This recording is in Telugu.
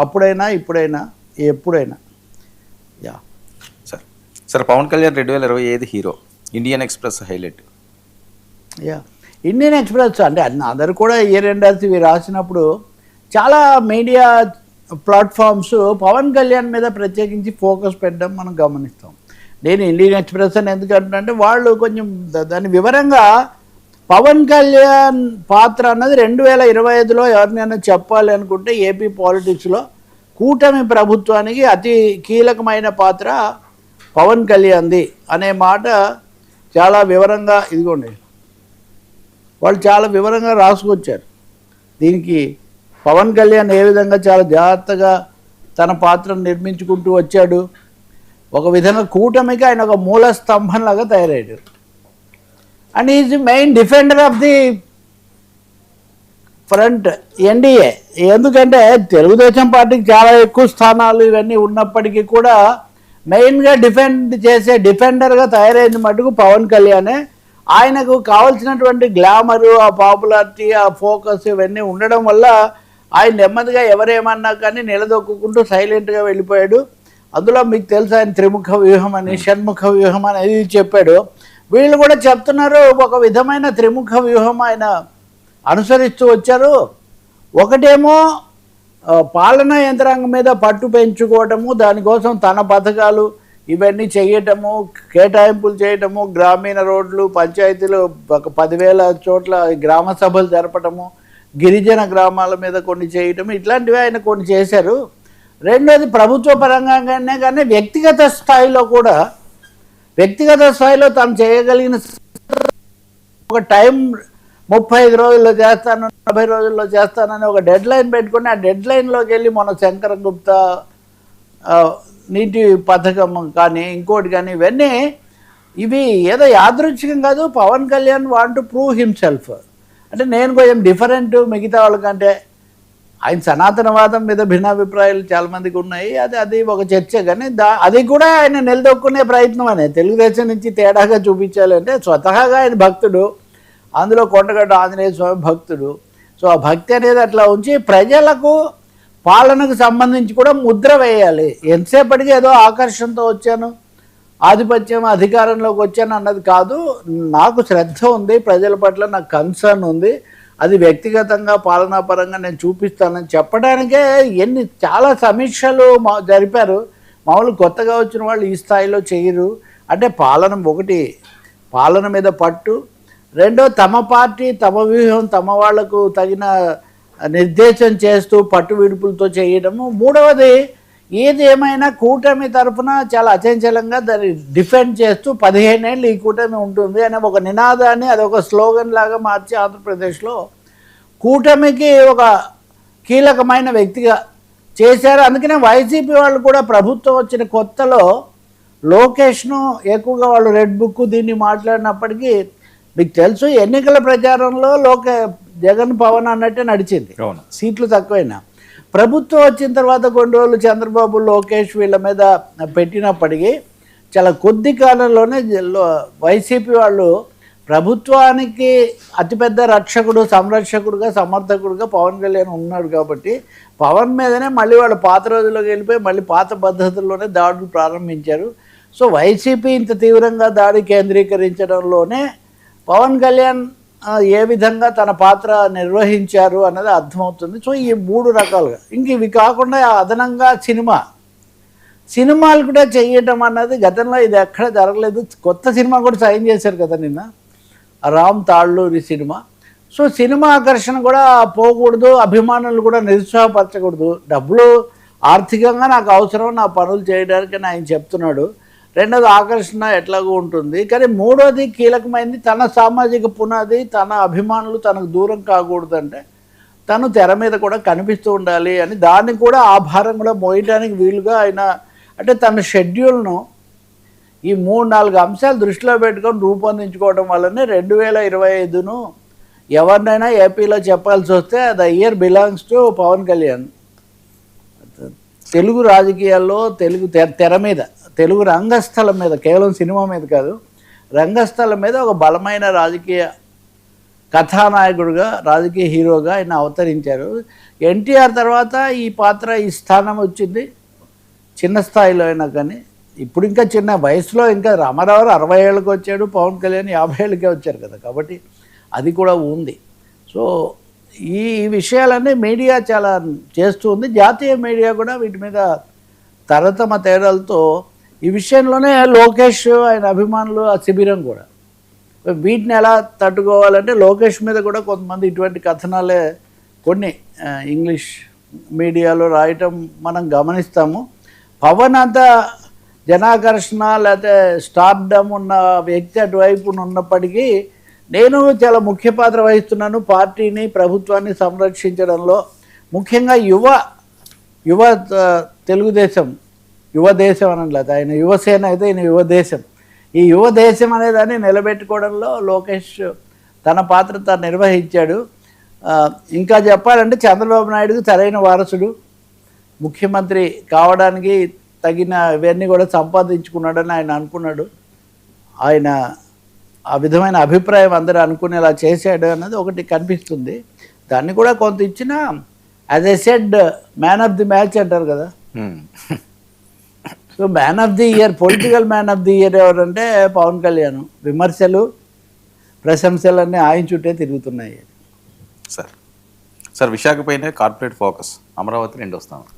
అప్పుడైనా ఇప్పుడైనా ఎప్పుడైనా. Yeah sir sir Pawan Kalyan 2025 hero, Indian Express highlight. Yeah Indian Express అంటే అందరు కూడా ఇయర్ ఎండర్స్ ఇవి రాసినప్పుడు చాలా మీడియా ప్లాట్ఫామ్స్ పవన్ కళ్యాణ్ మీద ప్రత్యేకించి ఫోకస్ పెట్టడం మనం గమనిస్తాం. నేను ఇండియన్ ఎక్స్ప్రెస్ అని ఎందుకంటే వాళ్ళు కొంచెం దాని వివరంగా పవన్ కళ్యాణ్ పాత్ర అన్నది 2025లో ఎవరినైనా చెప్పాలి అనుకుంటే ఏపీ పాలిటిక్స్లో కూటమి ప్రభుత్వానికి అతి కీలకమైన పాత్ర పవన్ కళ్యాణ్ది అనే మాట చాలా వివరంగా ఇదిగోండి వాళ్ళు చాలా వివరంగా రాసుకొచ్చారు. దీనికి పవన్ కళ్యాణ్ ఏ విధంగా చాలా జాగ్రత్తగా తన పాత్రను నిర్మించుకుంటూ వచ్చాడు, ఒక విధంగా కూటమికి ఆయన ఒక మూల స్తంభంలాగా తయారయ్యాడు. And is the main defender of the front NDA. ఎందుకంటే తెలుగుదేశం పార్టీకి చాలా ఎక్కువ స్థానాలు ఇవన్నీ ఉన్నప్పటికీ కూడా మెయిన్గా డిఫెండ్ చేసే డిఫెండర్గా తయారైన మటుకు పవన్ కళ్యాణే. ఆయనకు కావాల్సినటువంటి గ్లామరు, ఆ పాపులారిటీ, ఆ ఫోకస్ ఇవన్నీ ఉండడం వల్ల ఆయన నెమ్మదిగా ఎవరేమన్నా కానీ నిలదొక్కుంటూ సైలెంట్గా వెళ్ళిపోయాడు. అందులో మీకు తెలుసు ఆయన త్రిముఖ వ్యూహం అని, షణ్ముఖ వ్యూహం అనేది చెప్పాడు. వీళ్ళు కూడా చెప్తున్నారు ఒక విధమైన త్రిముఖ వ్యూహం ఆయన అనుసరిస్తూ వచ్చారు. ఒకటేమో పాలనా యంత్రాంగం మీద పట్టు పెంచుకోవటము, దానికోసం తన పథకాలు ఇవన్నీ చేయటము, కేటాయింపులు చేయటము, గ్రామీణ రోడ్లు, పంచాయతీలు ఒక 10,000 చోట్ల గ్రామ సభలు జరపటము, గిరిజన గ్రామాల మీద కొన్ని చేయటం, ఇట్లాంటివి ఆయన కొన్ని చేశారు. రెండోది ప్రభుత్వ పరంగానే కానీ వ్యక్తిగత స్థాయిలో కూడా తను చేయగలిగిన ఒక టైం 35 రోజుల్లో చేస్తాను, 40 రోజుల్లో చేస్తానని ఒక డెడ్ లైన్ పెట్టుకుని ఆ డెడ్ లైన్లోకి వెళ్ళి మన శంకర గుప్తా నీటి పథకం కానీ ఇంకోటి కానీ ఇవన్నీ ఇవి ఏదో యాదృచ్ఛికం కాదు. Pawan Kalyan want to prove himself. అంటే నేను కొంచెం డిఫరెంట్ మిగతా వాళ్ళకంటే. ఆయన సనాతనవాదం మీద భిన్నాభిప్రాయాలు చాలామందికి ఉన్నాయి, అది ఒక చర్చ. కానీ అది కూడా ఆయన నిలదొక్కునే ప్రయత్నం అనే తెలుగుదేశం నుంచి తేడాగా చూపించాలంటే స్వతహాగా ఆయన భక్తుడు, అందులో కొండగడ్డ ఆంజనేయ స్వామి భక్తుడు. సో ఆ భక్తి అనేది అట్లా ఉంచి ప్రజలకు పాలనకు సంబంధించి కూడా ముద్ర వేయాలి. ఎంతసేపటికి ఏదో ఆకర్షణతో వచ్చాను, ఆధిపత్యం అధికారంలోకి వచ్చాను అన్నది కాదు. నాకు శ్రద్ధ ఉంది, ప్రజల పట్ల నాకు కన్సర్న్ ఉంది, అది వ్యక్తిగతంగా పాలనాపరంగా నేను చూపిస్తానని చెప్పడానికే చాలా సమీక్షలు జరిపారు. మామూలు కొత్తగా వచ్చిన వాళ్ళు ఈ స్థాయిలో చేయరు. అంటే పాలన మీద పట్టు, రెండో తమ పార్టీ తమ వ్యూహం తమ వాళ్లకు తగిన నిర్దేశం చేస్తూ పట్టు విడుపులతో చేయడము, మూడవది ఏది ఏమైనా కూటమి తరఫున చాలా అచంచలంగా దాన్ని డిఫెండ్ చేస్తూ 15 ఏళ్ళు ఈ కూటమి ఉంటుంది అనే ఒక నినాదాన్ని అదొక స్లోగన్ లాగా మార్చి ఆంధ్రప్రదేశ్లో కూటమికి ఒక కీలకమైన వ్యక్తిగా చేశారు. అందుకనే వైసీపీ వాళ్ళు కూడా ప్రభుత్వం వచ్చిన కొత్తలో లోకేష్ను ఎక్కువగా వాళ్ళు రెడ్ బుక్ దీన్ని మాట్లాడినప్పటికీ మీకు తెలుసు ఎన్నికల ప్రచారంలో జగన్ పవన్ అన్నట్టే నడిచింది, సీట్లు తక్కువైనా. ప్రభుత్వం వచ్చిన తర్వాత కొన్ని రోజులు చంద్రబాబు లోకేష్ వీళ్ళ మీద పెట్టినప్పటికీ చాలా కొద్ది కాలంలోనే వైసీపీ వాళ్ళు ప్రభుత్వానికి అతిపెద్ద రక్షకుడు, సంరక్షకుడుగా, సమర్థకుడుగా పవన్ కళ్యాణ్ ఉన్నాడు. కాబట్టి పవన్ మీదనే మళ్ళీ వాళ్ళు పాత రోజుల్లోకి వెళ్ళిపోయి మళ్ళీ పాత పద్ధతుల్లోనే దాడులు ప్రారంభించారు. సో వైసీపీ ఇంత తీవ్రంగా దాడి కేంద్రీకరించడంలోనే పవన్ కళ్యాణ్ ఏ విధంగా తన పాత్ర నిర్వహించారు అన్నది అర్థమవుతుంది. సో ఈ 3 రకాలుగా ఇంక ఇవి కాకుండా అదనంగా సినిమాలు కూడా చేయటం అన్నది గతంలో ఇది ఎక్కడ జరగలేదు. కొత్త సినిమా కూడా సైన్ చేశారు కదా నిన్న, Ram Talluri cinema. So cinema ఆకర్షణ కూడా పోకూడదు, అభిమానులు కూడా నిరుత్సాహపరచకూడదు. డబ్బులు ఆర్థికంగా నాకు అవసరం నా పనులు చేయడానికి ఆయన చెప్తున్నాడు. రెండోది ఆకర్షణ ఎట్లాగో ఉంటుంది. కానీ మూడోది కీలకమైనది తన సామాజిక పునాది, తన అభిమానులు తనకు దూరం కాకూడదంటే తను తెర మీద కూడా కనిపిస్తూ ఉండాలి అని, దాన్ని కూడా ఆ భారం కూడా మోయడానికి వీలుగా ఆయన అంటే తన షెడ్యూల్ను ఈ 3-4 అంశాలు దృష్టిలో పెట్టుకొని రూపొందించుకోవడం వల్లనే 2025ను ఎవరినైనా ఏపీలో చెప్పాల్సి వస్తే the year belongs to Pawan Kalyan. Telugu రాజకీయాల్లో తెర మీద తెలుగు రంగస్థలం మీద, కేవలం సినిమా మీద కాదు, రంగస్థలం మీద ఒక బలమైన రాజకీయ కథానాయకుడుగా రాజకీయ హీరోగా ఆయన అవతరించారు. ఎన్టీఆర్ తర్వాత ఈ పాత్ర ఈ స్థానం వచ్చింది, చిన్న స్థాయిలో అయినా కానీ. ఇప్పుడు ఇంకా చిన్న వయసులో, ఇంకా రామారావు 60 ఏళ్ళకి వచ్చాడు, పవన్ కళ్యాణ్ 50 ఏళ్ళకే వచ్చారు కదా, కాబట్టి అది కూడా ఉంది. సో ఈ విషయాలన్నీ మీడియా చాలా చేస్తూ ఉంది. జాతీయ మీడియా కూడా వీటి మీద తరతమ తేడాలతో ఈ విషయంలోనే లోకేష్ ఆయన అభిమానులు ఆ శిబిరం కూడా వీటిని ఎలా తట్టుకోవాలంటే లోకేష్ మీద కూడా కొంతమంది ఇటువంటి కథనాలే కొన్ని ఇంగ్లీష్ మీడియాలో రాయటం మనం గమనిస్తాము. పవన్ అంతా జనాకర్షణ లేకపోతే స్టార్డమ్ ఉన్న వ్యక్తి అటువైపు ఉన్నప్పటికీ నేను చాలా ముఖ్య పాత్ర వహిస్తున్నాను పార్టీని, ప్రభుత్వాన్ని సంరక్షించడంలో. ముఖ్యంగా యువ తెలుగుదేశం, యువదేశం అనట్లేదు, ఆయన యువసేన అయితే ఈయన యువదేశం. ఈ యువదేశం అనేదాన్ని నిలబెట్టుకోవడంలో లోకేష్ తన పాత్ర తాను నిర్వహించాడు. ఇంకా చెప్పాలంటే చంద్రబాబు నాయుడుకి సరైన వారసుడు, ముఖ్యమంత్రి కావడానికి తగిన ఇవన్నీ కూడా సంపాదించుకున్నాడని ఆయన అనుకున్నాడు. ఆయన ఆ విధమైన అభిప్రాయం అందరూ అనుకునేలా చేశాడు అన్నది ఒకటి కనిపిస్తుంది. దాన్ని కూడా కొంత ఇచ్చిన as a said man of the match అంటారు కదా. So man of the year, political man of the year ఎవరంటే పవన్ కళ్యాణ్. విమర్శలు ప్రశంసలన్నీ ఆయన చుట్టే తిరుగుతున్నాయి. సార్ విశాఖపైనే కార్పొరేట్ ఫోకస్, అమరావతి 2 వస్తాం.